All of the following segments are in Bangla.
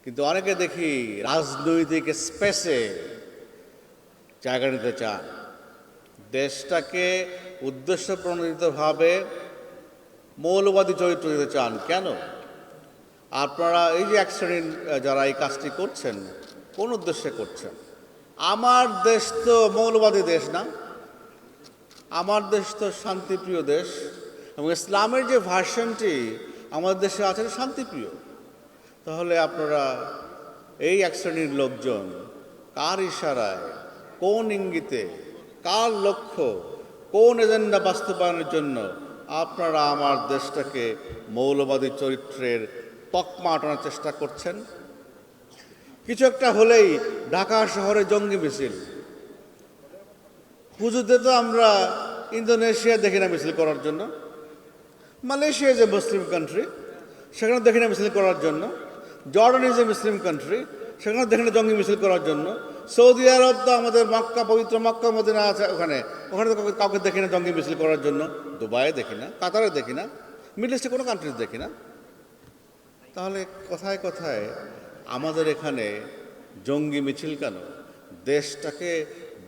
কিন্তু অনেকে দেখি রাজনৈতিক স্পেসে জায়গা নিতে চান, দেশটাকে উদ্দেশ্য প্রণোদিতভাবে মৌলবাদী চরিত্র দিতে চান। কেন? আপনারা এই যে এক শ্রেণীর যারা এই কাজটি করছেন, কোন উদ্দেশ্যে করছেন? আমার দেশ তো মৌলবাদী দেশ না, আমার দেশ তো শান্তিপ্রিয় দেশ, এবং ইসলামের যে ভার্সনটি আমাদের দেশে আছে শান্তিপ্রিয়। তাহলে আপনারা এই এক শ্রেণীর লোকজন কার ইশারায়, কোন ইঙ্গিতে, কার লক্ষ্য, কোন এজেন্ডা বাস্তবায়নের জন্য আপনারা আমার দেশটাকে মৌলবাদী চরিত্রের তকমা আটানোর চেষ্টা করছেন? কিছু একটা হলেই ঢাকা শহরে জঙ্গি মিছিল, পুজোতে তো আমরা ইন্দোনেশিয়া দেখি না মিছিল করার জন্য, মালয়েশিয়া যে মুসলিম কান্ট্রি সেখানে দেখি না মিছিল করার জন্য, Jordan is a Muslim country সেখানে দেখি না জঙ্গি মিছিল করার জন্য, সৌদি আরব তো আমাদের মক্কা, পবিত্র মক্কা মদিনা আছে, ওখানে তো কাউকে দেখি না জঙ্গি মিছিল করার জন্য, দুবাইয়ে দেখি না, কাতারে দেখি না, মিডল ইস্টে কোনো কান্ট্রিজ দেখি না। তাহলে কথায় কথায় আমাদের এখানে জঙ্গি মিছিল কেন? দেশটাকে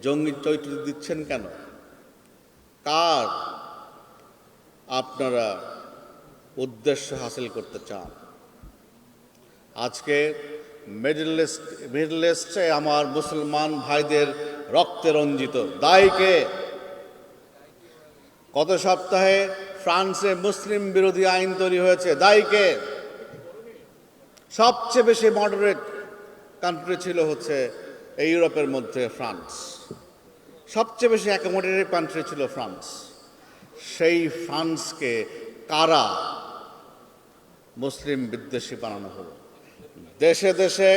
জঙ্গি চরিত্র দিচ্ছেন কেন? কার আপনারা উদ্দেশ্য হাসিল করতে চান? আজকে মিডল ইস্টে আমার মুসলমান ভাইদের রক্তে রঞ্জিত, দায়ী কে? গত সপ্তাহে ফ্রান্সে মুসলিম বিরোধী আইন তৈরি হয়েছে, দায়ী কে? সবচেয়ে বেশি মডারেট কান্ট্রি ছিল হচ্ছে এই ইউরোপের মধ্যে ফ্রান্স, সবচেয়ে বেশি অ্যাকোমোডেটিভ কান্ট্রি ছিল ফ্রান্স। সেই ফ্রান্সকে কারা মুসলিম বিদ্বেষী বানানো হলো? দেশে দেশে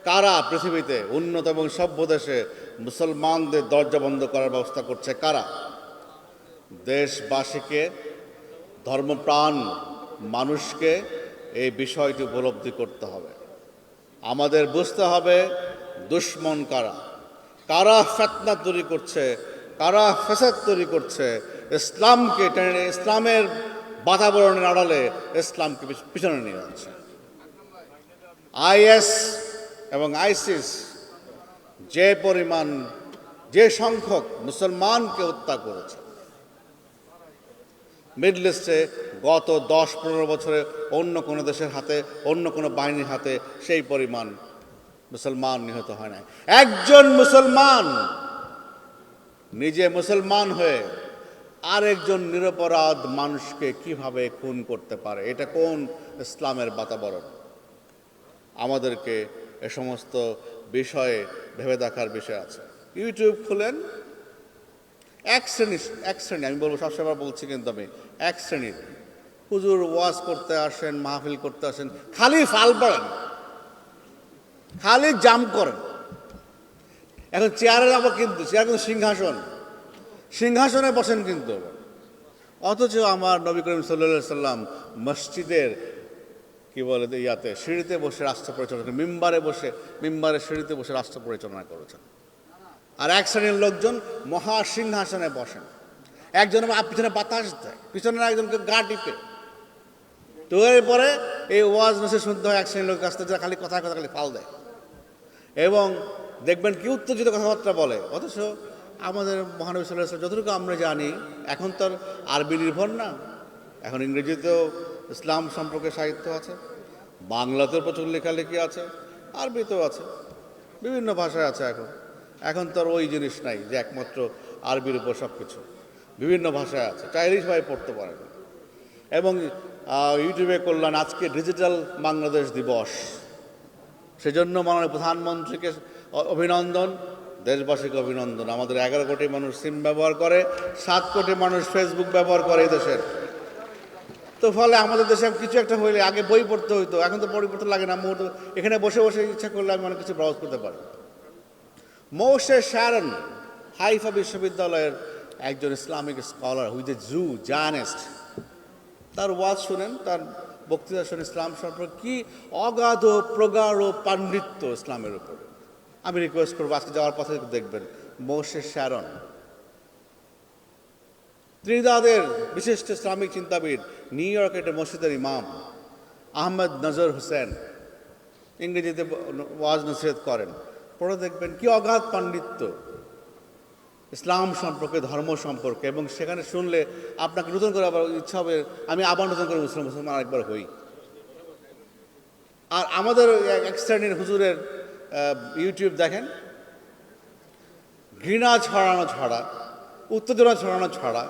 কারা পৃথিবীতে উন্নত এবং সভ্য দেশে মুসলমানদের দরজা বন্ধ করার ব্যবস্থা করছে? কারা? দেশবাসীকে, ধর্মপ্রাণ মানুষকে এই বিষয়টি উপলব্ধি করতে হবে। আমাদের বুঝতে হবে দুশ্মন কারা, কারা ফিতনা তৈরি করছে, কারা ফাসাদ তৈরি করছে, ইসলামকে টেনে, ইসলামের বাতাবরণের আড়ালে ইসলামকে পিছনে নিয়ে যাচ্ছে। আইএস এবং আইসিস যে পরিমাণ, যে সংখ্যক মুসলমানকে হত্যা করেছে, মিডল ইস্টে গত 10-15 বছরে অন্য কোনো দেশের হাতে, অন্য কোনো বাহিনীর হাতে সেই পরিমাণ মুসলমান নিহত হয় নাই। একজন মুসলমান নিজে মুসলমান হয়ে আরেকজন নিরপরাধ মানুষকে কিভাবে খুন করতে পারে? এটা কোন ইসলামের বাতাবরণ? আমাদেরকে এ সমস্ত বিষয়ে ভেবে দেখার বিষয় আছে। ইউটিউব খুলেন, এক শ্রেণী, আমি বলবো সবসময় বলছি, কিন্তু আমি এক শ্রেণীর হুজুর ওয়াজ করতে আসেন, মাহফিল করতে আসেন, খালি ফাল পড়েন, খালি জাম করেন। এখন চেয়ারে যাবো, কিন্তু চেয়ার কিন্তু সিংহাসনে বসেন, কিন্তু অথচ আমার নবী করিম সাল্লাল্লাহু আলাইহি সাল্লাম মসজিদের কি বলে ইয়াতে সিঁড়িতে বসে রাষ্ট্র পরিচালনা, মিম্বারের সিঁড়িতে বসে রাষ্ট্র পরিচালনা করেছেন। আর এক শ্রেণীর লোকজন মহাসিংহাসনে বসেন, একজন পিছনে বাতাস দেয়, পিছনে একজনকে গা টিপে। তো এরপরে এই ওয়াজ নসিহত শুনতে হয় এক শ্রেণীর লোক কাছ থেকে, যারা খালি কথা খালি ফাল দেয় এবং দেখবেন কি উত্তেজিত কথাবার্তা বলে। অথচ আমাদের মহানবী সাল্লাল্লাহু আলাইহি ওয়াসাল্লাম যতটুকু আমরা জানি, এখন তো আর আরবি নির্ভর না, এখন ইংরেজিতেও ইসলাম সম্পর্কে সাহিত্য আছে, বাংলাতেও প্রচুর লেখালেখি আছে, আরবিতেও আছে, বিভিন্ন ভাষায় আছে। এখন তো আর ওই জিনিস নাই যে একমাত্র আরবির উপর সব কিছু, বিভিন্ন ভাষায় আছে, চাইলেই সবাই পড়তে পারেন। এবং ইউটিউবে করলেন আজকে ডিজিটাল বাংলাদেশ দিবস, সেজন্য মাননীয় প্রধানমন্ত্রীকে অভিনন্দন, দেশবাসীকে অভিনন্দন। আমাদের 11 কোটি মানুষ সিম ব্যবহার করে, 7 কোটি মানুষ ফেসবুক ব্যবহার করে এই দেশের। তো ফলে আমাদের দেশে কিছু একটা হইলে আগে বই পড়তে হইতো, এখন তো বই পড়তে লাগে না, এখানে বসে বসে ইচ্ছা করলে আমি অনেক কিছু ব্রাউজ করতে পারি। মোশে শ্যারন হাইফা বিশ্ববিদ্যালয়ের একজন Islamic scholar, who is a Jew Zionist, তার ওয়াজ শুনেন, তার বক্তৃতা শুনে ইসলাম সম্পর্কে কি অগাধ প্রগাঢ় পাণ্ডিত্য ইসলামের উপরে। আমি রিকোয়েস্ট করবো আজকে যাওয়ার পথে দেখবেন মোশে শ্যারন, ত্রিনিদাদের বিশিষ্ট ইসলামিক চিন্তাবিদ, নিউ ইয়র্কের একটা মসজিদের ইমাম আহমেদ নজর হোসেন, ইংরেজিতে ওয়াজ নসিহত করেন, পরে দেখবেন কি অগাধ পাণ্ডিত্য ইসলাম সম্পর্কে, ধর্ম সম্পর্কে, এবং সেখানে শুনলে আপনাকে নতুন করে আবার ইচ্ছা হবে আমি আবার নতুন করে মুসলমান আরেকবার হই। আর আমাদের এক শ্রেণীর হুজুরের ইউটিউব দেখেন, ঘৃণা ছড়ানো ছাড়া, উত্তেজনা ছড়ানো ছাড়া,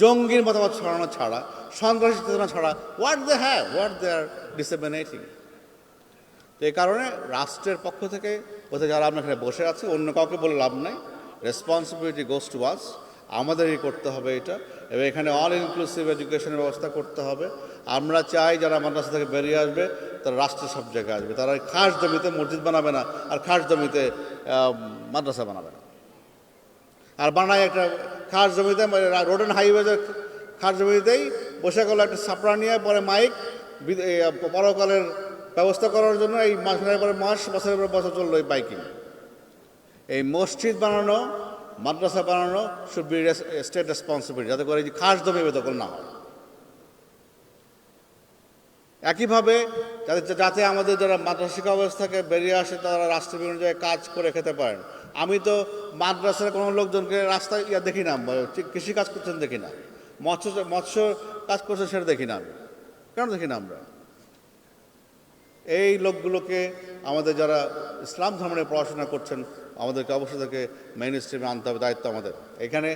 জঙ্গির মতামত ছড়ানো ছাড়া, সন্ত্রাসী চেতনা ছাড়া হোয়াট দে আর ডিসেমিনেটিং। তো এই কারণে রাষ্ট্রের পক্ষ থেকে কোথায় যারা আমরা এখানে বসে আছি, অন্য কাউকে বলে লাভ নাই, রেসপন্সিবিলিটি গোস টু আস, আমাদেরই করতে হবে এটা। এবং এখানে অল ইনক্লুসিভ এডুকেশনের ব্যবস্থা করতে হবে। আমরা চাই যারা মাদ্রাসা থেকে বেরিয়ে আসবে তারা রাষ্ট্রের সব জায়গায় আসবে, তারা খাস জমিতে মসজিদ বানাবে না আর খাস জমিতে মাদ্রাসা বানাবে না। আর বানায় একটা খাস জমিতে, রোড অ্যান্ড হাইওয়েজের খাস জমিতেই বসে গেল একটা সাপড়া নিয়ে, পরে মাইক পরকালের ব্যবস্থা করার জন্য এই মাসের পরে মাস, বছরের পর বছর চললো এই বাইকিং। এই মসজিদ বানানো, মাদ্রাসা বানানো শুড বি স্টেট রেসপন্সিবিলিটি, যাতে করে এই খাস জমি বেদখল না হয়। একইভাবে যাতে আমাদের যারা মাদ্রাসা শিক্ষা ব্যবস্থাকে বেরিয়ে আসে তারা রাষ্ট্রের বিভিন্ন জায়গায় কাজ করে খেতে পারেন। আমি তো মাদ্রাসার কোনো লোকজনকে রাস্তায় দেখি না, কৃষি কাজ করছেন দেখি না, মৎস্য কাজ করছেন সেটা দেখি না। আমি কেন দেখি না? আমরা এই লোকগুলোকে, আমাদের যারা ইসলাম ধর্মের পড়াশোনা করছেন, আমাদেরকে অবশ্যই তাদেরকে মেইন স্ট্রিমে আনতে হবে, দায়িত্ব আমাদের। এখানে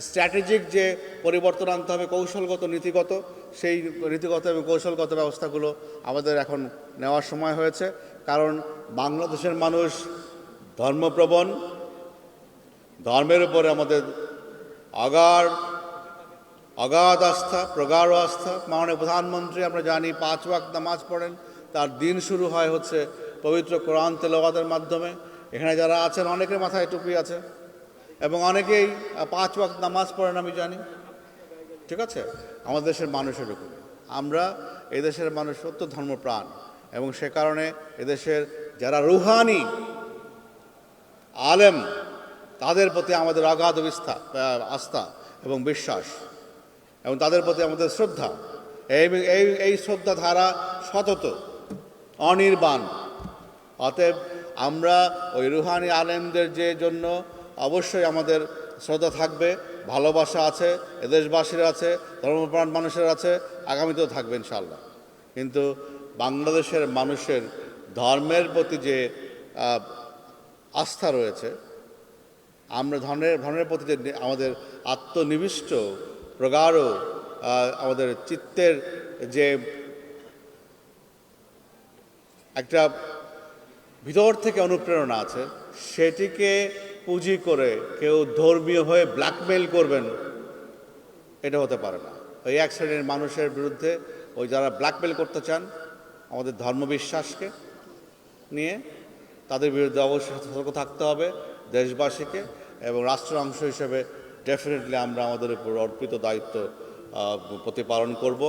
স্ট্র্যাটেজিক যে পরিবর্তন আনতে হবে, কৌশলগত, নীতিগত, সেই নীতিগত এবং কৌশলগত ব্যবস্থাগুলো আমাদের এখন নেওয়ার সময় হয়েছে। কারণ বাংলাদেশের মানুষ ধর্মপ্রবণ, ধর্মের উপরে আমাদের অগাধ আস্থা, প্রগাঢ় আস্থা। মাননীয় প্রধানমন্ত্রী আমরা জানি 5 ওয়াক্ত নামাজ পড়েন, তার দিন শুরু হয় হচ্ছে পবিত্র কোরআন তেলাওয়াতের মাধ্যমে। এখানে যারা আছেন অনেকের মাথায় টুপি আছে এবং অনেকেই 5 ওয়াক্ত নামাজ পড়েন আমি জানি, ঠিক আছে। আমাদের দেশের মানুষের উপর, আমরা এদেশের মানুষ সত্য ধর্মপ্রাণ, এবং সে কারণে এদেশের যারা রুহানি আলেম তাদের প্রতি আমাদের অগাধ আস্থা এবং বিশ্বাস, এবং তাদের প্রতি আমাদের শ্রদ্ধা। এই শ্রদ্ধা ধারা সতত, অনির্বাণ। অতএব আমরা ওই রুহানি আলেমদের যে জন্য অবশ্যই আমাদের শ্রদ্ধা থাকবে, ভালোবাসা আছে, এদেশবাসীর আছে, ধর্মপ্রাণ মানুষের আছে, আগামীতেও থাকবে ইনশাআল্লাহ। কিন্তু বাংলাদেশের মানুষের ধর্মের প্রতি যে আস্থা রয়েছে, আমরা ধর্মের প্রতি যে আমাদের আত্মনিবিষ্ট প্রগাঢ় আমাদের চিত্তের যে একটা ভিতর থেকে অনুপ্রেরণা আছে, সেটিকে পুঁজি করে কেউ ধর্মীয় হয়ে ব্ল্যাকমেইল করবেন, এটা হতে পারে না। ওই এক শ্রেণীর মানুষের বিরুদ্ধে, ওই যারা ব্ল্যাকমেইল করতে চান আমাদের ধর্মবিশ্বাসকে নিয়ে, তাদের বিরুদ্ধে অবশ্যই সতর্ক থাকতে হবে দেশবাসীকে। এবং রাষ্ট্রের অংশ হিসেবে ডেফিনেটলি আমরা আমাদের উপর অর্পিত দায়িত্ব প্রতিপালন করব।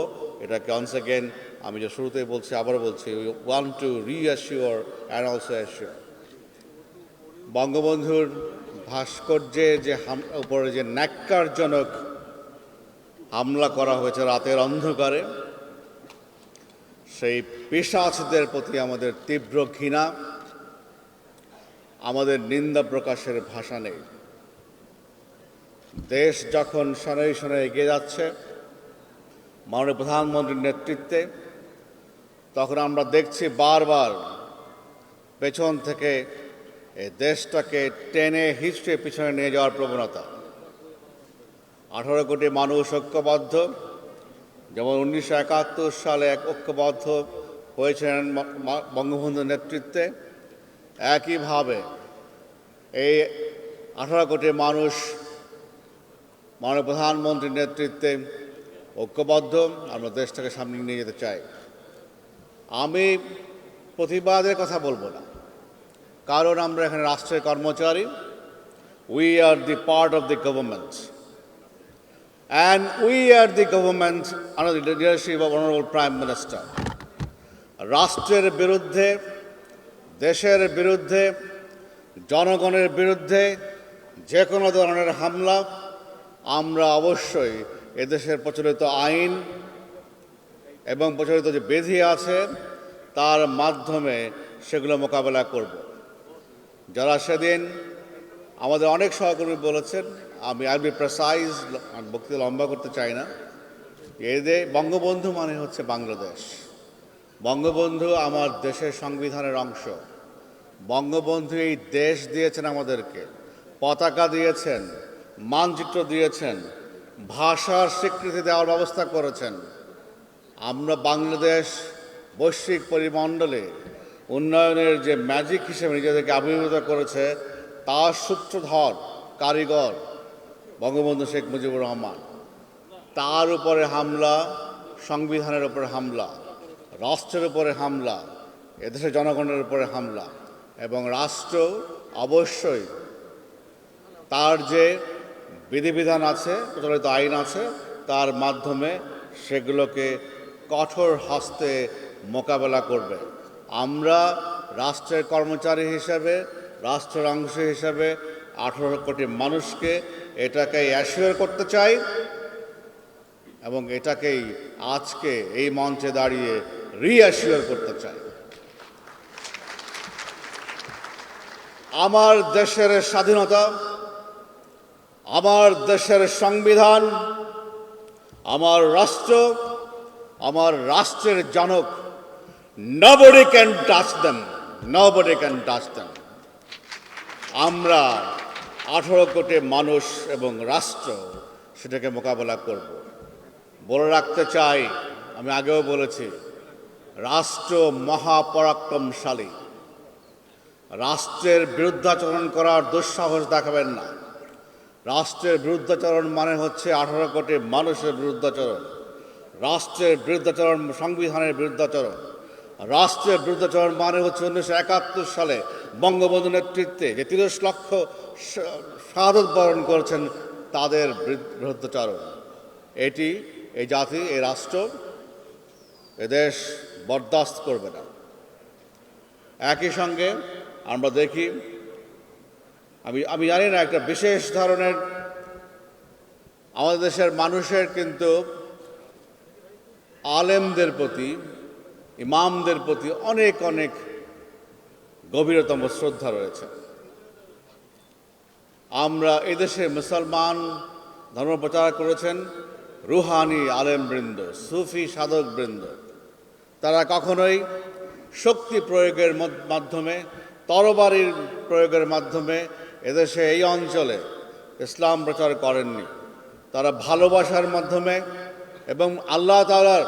এটাকে অনস অ্যাগেন আমি যে শুরুতেই বলছি, আবার বলছি, we want to reassure and also assure. বঙ্গবন্ধুর ভাস্কর্যে যে উপরে যে ন্যাক্কারজনক হামলা করা হয়েছে রাতের অন্ধকারে, সেই পিশাচদের প্রতি আমাদের তীব্র ঘৃণা, আমাদের নিন্দা প্রকাশের ভাষা নেই। দেশ যখন শনৈ শনৈ এগিয়ে যাচ্ছে মাননীয় প্রধানমন্ত্রীর নেতৃত্বে, তখন আমরা দেখছি বারবার পেছন থেকে এই দেশটাকে টেনে হিচড়ে পিছনে নিয়ে যাওয়ার প্রবণতা। 18 কোটি মানুষ ঐক্যবদ্ধ, যেমন 1971 সালে ঐক্যবদ্ধ হয়েছিলেন বঙ্গবন্ধুর নেতৃত্বে, একইভাবে এই 18 কোটি মানুষ মাননীয় প্রধানমন্ত্রীর নেতৃত্বে ঐক্যবদ্ধ। আমরা দেশটাকে সামনে নিয়ে যেতে চাই। আমি প্রতিবাদের কথা বলবো না, কারণ আমরা এখানে রাষ্ট্রের কর্মচারী। We are the part of the government, and we are the government under the leadership of honourable prime minister. রাষ্ট্রের বিরুদ্ধে, দেশের বিরুদ্ধে, জনগণের বিরুদ্ধে যে কোনো ধরনের হামলা আমরা অবশ্যই এদেশের প্রচলিত আইন এবং প্রচলিত যে বিধি আছে তার মাধ্যমে সেগুলো মোকাবেলা করব। যারা সেদিন আমাদের অনেক সহকর্মী বলেছেন, আমি আই বি প্রেসাইজ, বক্তৃতা লম্বা করতে চাই না, এদের বঙ্গবন্ধু মানে হচ্ছে বাংলাদেশ। বঙ্গবন্ধু আমার দেশের সংবিধানের অংশ। বঙ্গবন্ধু এই দেশ দিয়েছেন আমাদেরকে, পতাকা দিয়েছেন, মানচিত্র দিয়েছেন, ভাষার স্বীকৃতি দেওয়ার ব্যবস্থা করেছেন। আমরা বাংলাদেশ বৈশ্বিক পরিমণ্ডলে উন্নয়নের যে ম্যাজিক হিসেবে নিজেদেরকে আবির্ভূত করেছে, তার সূত্রধর কারিগর বঙ্গবন্ধু শেখ মুজিবুর রহমান। তার উপরে হামলা, সংবিধানের উপরে হামলা, রাষ্ট্রের উপরে হামলা, এদেশের জনগণের উপরে হামলা, এবং রাষ্ট্র অবশ্যই তার যে বিধিবিধান আছে, প্রচলিত আইন আছে, তার মাধ্যমে সেগুলোকে কঠোর হস্তে মোকাবেলা করবে। আমরা রাষ্ট্রের কর্মচারী হিসেবে, রাষ্ট্রের অংশ হিসেবে 18 কোটি মানুষকে এটাকে অ্যাসিওর করতে চাই, এবং এটাকেই আজকে এই মঞ্চে দাঁড়িয়ে রিঅ্যাসিওর করতে চাই। আমার দেশের স্বাধীনতা, আমার দেশের সংবিধান, আমার রাষ্ট্র, আমার রাষ্ট্রের জনক, nobody can touch them, nobody can touch them। আমরা 18 কোটি মানুষ এবং রাষ্ট্র সেটাকে মোকাবেলা করব। বলে রাখতে চাই, আমি আগেও বলেছি, রাষ্ট্র মহাপরাক্রমশালী। রাষ্ট্রের বিরুদ্ধাচরণ করার দুঃসাহস দেখাবেন না। রাষ্ট্রের বিরুদ্ধাচরণ মানে হচ্ছে 18 কোটি মানুষের বিরুদ্ধাচরণ। রাষ্ট্রের বিরুদ্ধাচরণ সংবিধানের বিরুদ্ধাচরণ। রাষ্ট্রের বিরুদ্ধাচরণ মানে হচ্ছে 1971 সালে বঙ্গবন্ধু নেতৃত্বে যে 30 লক্ষ শাহাদত বরণ করেছেন তাদের বিরুদ্ধাচরণ। এটি এই জাতি, এই রাষ্ট্র, এদেশ বরদাস্ত করবে না। একই সঙ্গে আমরা দেখি, আমি জানি না, একটা বিশেষ ধরনের আমাদের দেশের মানুষের কিন্তু আলেমদের প্রতি, ইমামদের প্রতি অনেক অনেক গভীরতম শ্রদ্ধা রয়েছে। আমরা এদেশে মুসলমান ধর্ম প্রচার করেছেন রুহানি আলেমবৃন্দ, সুফি সাধকবৃন্দ। তারা কখনোই শক্তি প্রয়োগের মাধ্যমে, তরবারির প্রয়োগের মাধ্যমে এদেশে এই অঞ্চলে ইসলাম প্রচার করেননি। তারা ভালোবাসার মাধ্যমে এবং আল্লাহ তাআলার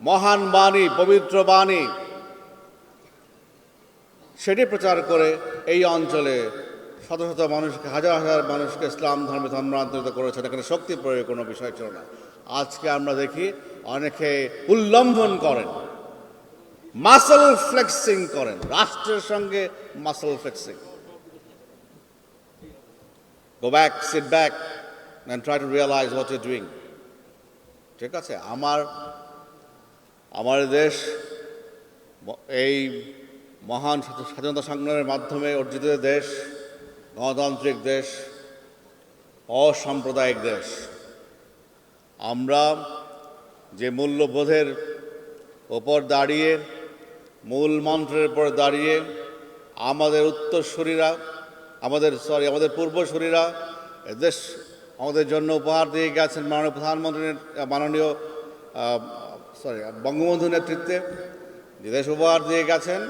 মহান বাণী, পবিত্র বাণী, সেটি প্রচার করে এই অঞ্চলে শত শত মানুষকে, হাজার হাজার মানুষকে ইসলাম ধর্মে ধর্মান্তরিত করেছেন। এখানে শক্তি প্রয়োগের কোনো বিষয় ছিল না। আজকে আমরা দেখি অনেকে উল্লঙ্ঘন করেন, মাসল ফ্লেক্সিং করেন, রাষ্ট্রের সঙ্গে muscle flexing. Go back, sit back and try to realize what you're doing. ঠিক আছে, আমার দেশ এই মহান স্বাধীনতা সংগ্রামের মাধ্যমে অর্জিত দেশ, গণতান্ত্রিক দেশ, অসাম্প্রদায়িক দেশ। আমরা যে মূল্যবোধের ওপর দাঁড়িয়ে, মূল মন্ত্রের উপর দাঁড়িয়ে আমাদের উত্তরসূরিরা, আমাদের পূর্বসূরিরা দেশ আমাদের জন্য উপহার দিয়ে গেছেন, মাননীয় প্রধানমন্ত্রীর বঙ্গবন্ধু নেতৃত্বে যে দেশ উপহার দিয়ে গেছেন,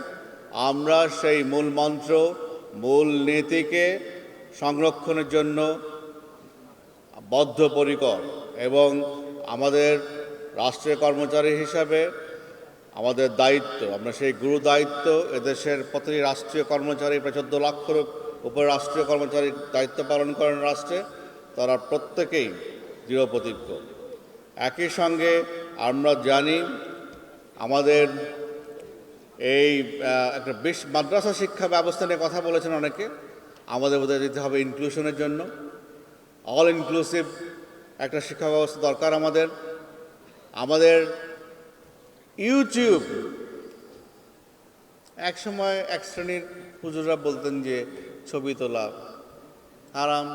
আমরা সেই মূল মন্ত্র, মূল নীতিকে সংরক্ষণের জন্য বদ্ধপরিকর। এবং আমাদের রাষ্ট্রীয় কর্মচারী হিসাবে আমাদের দায়িত্ব, আমরা সেই গুরু দায়িত্ব, এদেশের প্রতিটি রাষ্ট্রীয় কর্মচারী, প্রায় 14 লক্ষের উপর রাষ্ট্রীয় কর্মচারী দায়িত্ব পালন করেন রাষ্ট্রে, তারা প্রত্যেকেই দৃঢ়প্রতিজ্ঞ। একই সঙ্গে আমরা জানি আমাদের এই একটা মাদ্রাসা শিক্ষা ব্যবস্থা নিয়ে কথা বলেছেন অনেকে। আমাদের বোধহয় দিতে হবে ইনক্লুশনের জন্য, অল ইনক্লুসিভ একটা শিক্ষা ব্যবস্থা দরকার আমাদের ইউটিউব, এক সময় এক শ্রেণীর হুজুররা বলতেন যে ছবি তোলা হারাম,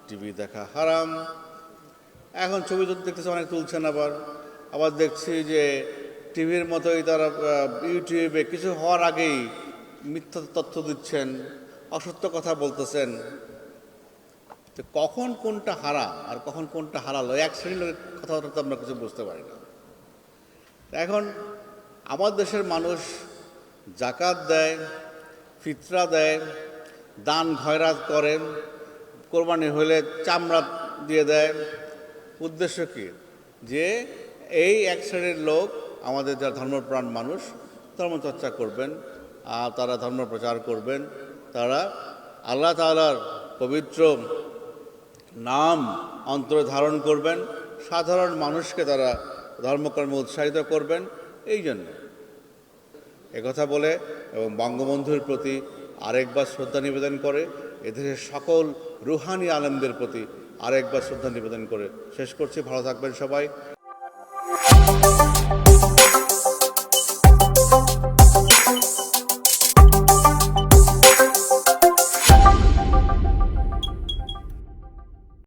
টিভি দেখা হারাম। এখন ছবি দেখতেছে অনেক তুলছেন, আবার দেখছি যে টিভির মতোই তারা ইউটিউবে কিছু হওয়ার আগেই মিথ্যা তথ্য দিচ্ছেন, অসত্য কথা বলতেছেন। তো কখন কোনটা হারাম আর কখন কোনটা হালাল, এক শ্রেণীর কথাটা তো আমরা কিছু বুঝতে পারি না। এখন আমার দেশের মানুষ জাকাত দেয়, ফিতরা দেয়, দান খয়রাত করে, কোরবানি হলে চামড়া দিয়ে দেয়। উদ্দেশ্য কি? যে এই এক শ্রেণীর লোক, আমাদের যারা ধর্মপ্রাণ মানুষ, ধর্মচর্চা করবেন আর তারা ধর্ম প্রচার করবেন, তারা আল্লাহ তাআলার পবিত্র নাম অন্তরে ধারণ করবেন, সাধারণ মানুষকে তারা ধর্মকর্মে উৎসাহিত করবেন। এই জন্য একথা বলে এবং বঙ্গবন্ধুর প্রতি আরেকবার শ্রদ্ধা নিবেদন করে, এদেশের সকল রুহানি আলেমদের প্রতি আরেকবার শ্রদ্ধা নিবেদন করে শেষ করছি। ভালো থাকবেন সবাই।